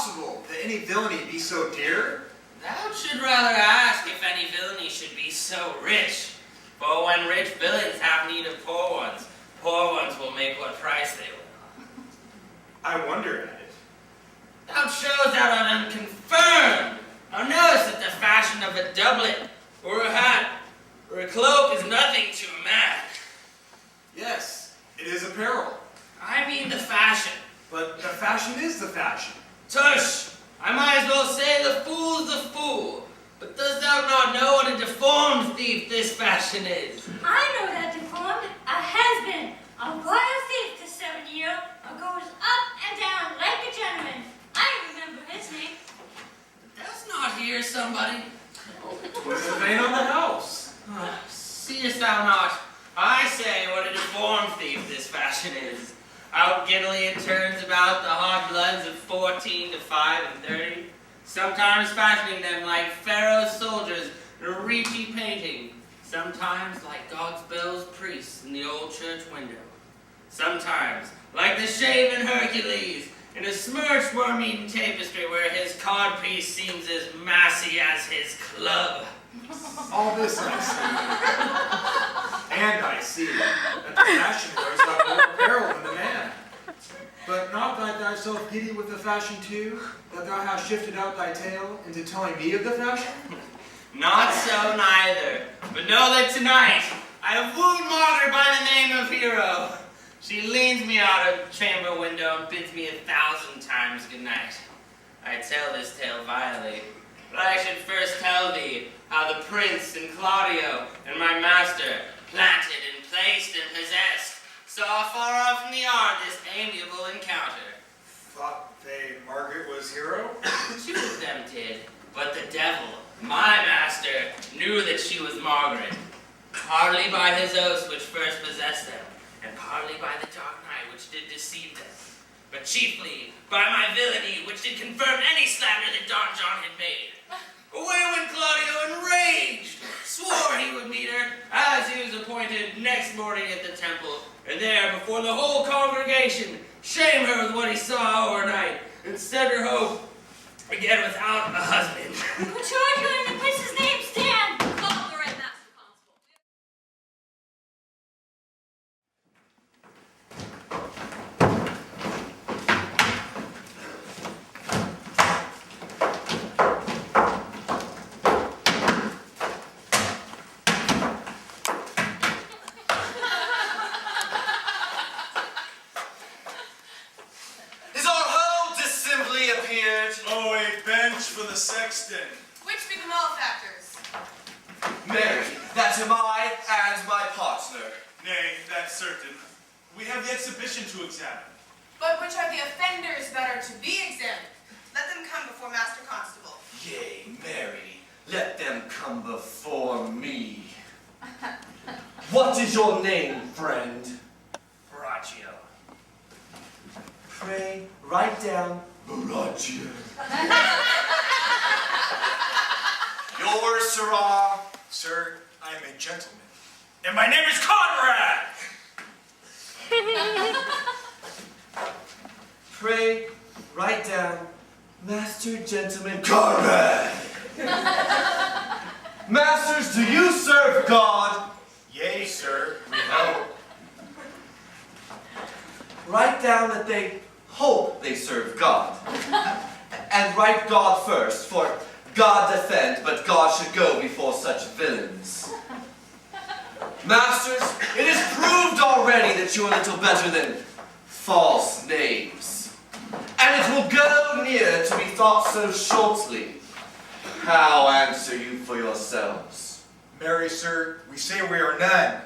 possible that any villainy be so dear? Thou should rather ask if any villainy should be so rich. For when rich villains have need of poor ones will make what price they will. I wonder at it. Thou showest thou art unconfirmed. Thou knowest that the fashion of a doublet, or a hat, or a cloak is nothing to a man. Yes, it is apparel. I mean the fashion. But the fashion is the fashion. Tush! I might as well say the fool's the fool. But dost thou not know what a deformed thief this fashion is? I know that deformed, a has-been, a royal thief this 7 year, goes up and down like a gentleman. I remember his name. Dost not hear somebody? Was the vein on the house? Seest thou not? I say what a deformed thief this fashion is. Out giddily it turns about the hot bloods of 14 to 5 and 30, sometimes fashioning them like Pharaoh's soldiers in a reechy painting, sometimes like God's bells priests in the old church window, sometimes like the shaven Hercules in a smirched worm-eaten tapestry where his codpiece seems as massy as his club. All this I see. And I see that the fashion wears not more apparel than the man. But not that thou shalt pity with the fashion too, that thou hast shifted out thy tale into telling me of the fashion? Not so neither, but know that tonight I have wooed Margaret by the name of Hero. She leans me out of chamber window and bids me 1,000 times good night. I tell this tale vilely, but I should first tell thee how the prince and Claudio and my master, planted and placed and possessed, saw far off from the yard this amiable encounter. Thought they Margaret was hero? 2 of them did, but the devil, my master, knew that she was Margaret, partly by his oaths which first possessed them, and partly by the dark night which did deceive them, but chiefly by my villainy which did confirm any slander that Don John had made. Away went Claudio enraged, swore he would meet her, as he was appointed, next morning at the temple, and there, before the whole congregation, shame her with what he saw overnight, and set her hope again without a husband. But charge you in the prince's name, stand! Call the right master constable. Oh, a bench for the sexton. Which be the malefactors? Mary, that am I and my partner. Nay, that's certain. We have the exhibition to examine. But which are the offenders that are to be examined? Let them come before Master Constable. Yea, Mary, let them come before me. What is your name, friend? Braccio. Pray, write down Braccio. Yours, sirrah? Sir, I am a gentleman. And my name is Conrad! Pray, write down Master Gentleman Conrad. Masters, do you serve God? Yea, sir, we hope. Write down that they hope they serve God. And write God first, for God defend, but God should go before such villains. Masters, it is proved already that you are little better than false knaves. And it will go near to be thought so shortly. How answer you for yourselves? Marry, sir, we say we are none.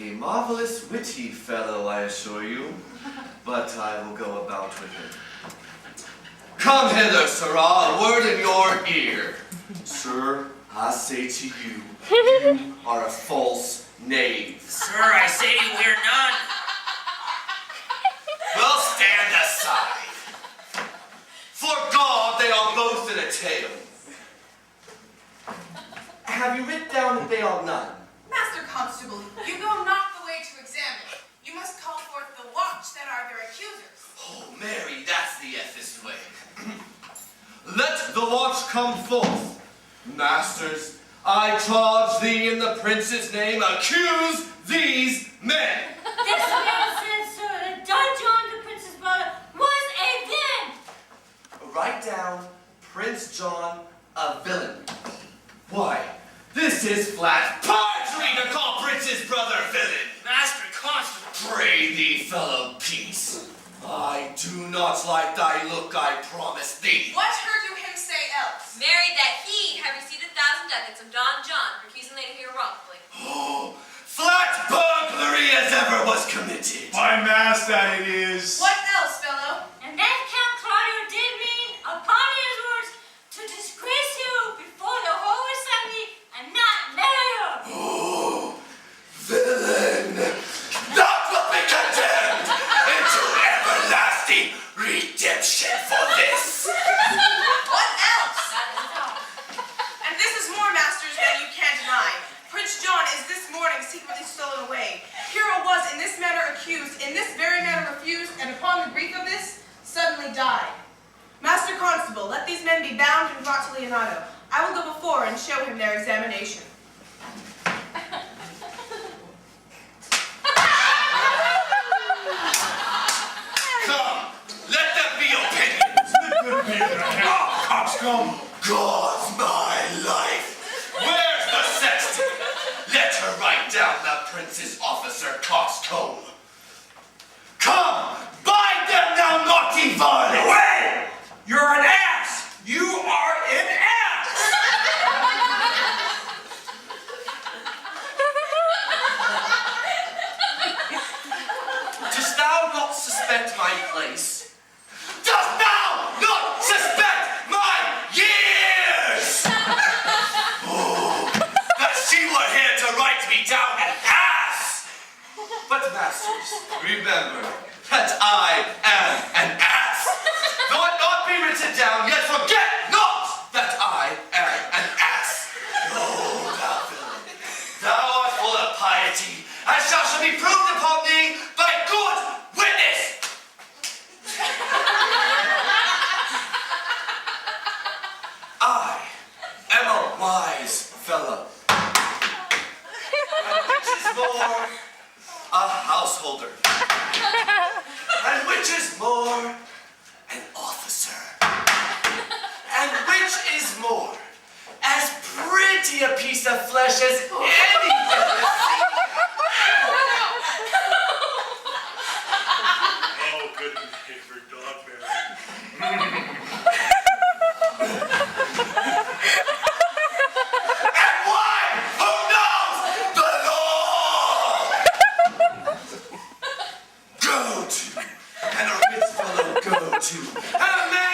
A marvelous witty fellow, I assure you, but I will go about with him. Come hither, sirrah, a word in your ear. Sir, I say to you, you are a false knave. Sir, I say to you, we're none. Well, stand aside. For God, they are both in a tale. Have you writ down that they are none? Master Constable, you know not the way to examine. You must call forth the watch that are their accusers. Oh, Mary, that's the effest way. let the watch come forth. Masters, I charge thee in the prince's name, accuse these men. This man says, sir, that Don John, the prince's brother, was a villain. Write down Prince John a villain. Why, this is flat perjury to call Prince's brother villain. Master Constable. Pray thee, fellow peace. I do not like thy look, I promise thee. What heard you him say else? Married that he had received 1,000 ducats of Don John for accusing Lady here wrongfully. Oh, flat burglary as ever was committed. My mass that it is. What else, fellow? And that Count Claudio did mean, upon his words, to disgrace you before the whole assembly and not marry you. Oh, villain, that will be condemned into everlasting redemption for this. What else? And this is more, masters, than you can deny. Prince John is this morning secretly stolen away. Hero was in this manner accused, in this very manner refused, and upon the grief of this, suddenly died. Master Constable, let these men be bound and brought to Leonato. I will go before and show him their examination. Come, let them be opinions. Good man, now, coxcomb. God's my life. Where's the sexton? Let her write down the prince's officer coxcomb. Come, bind them, thou naughty varlet. Away! You're an ass! You are an ass! Dost thou not suspect my place? Dost thou not suspect my years? Oh, that she were here to write me down an ass! But masters, remember that I am an ass. Though it not be written down, yet forget not that I am an ass. Oh, thou villain, thou art full of piety, and shall be proved upon thee by good witness. I am a wise fellow, and which is more, a householder, and which is more, an officer, and which is more, as pretty a piece of flesh as any ever seen. Oh, good neighbor, Dogberry. And why? Who knows? The law! Go to, and a rich fellow go to, and a man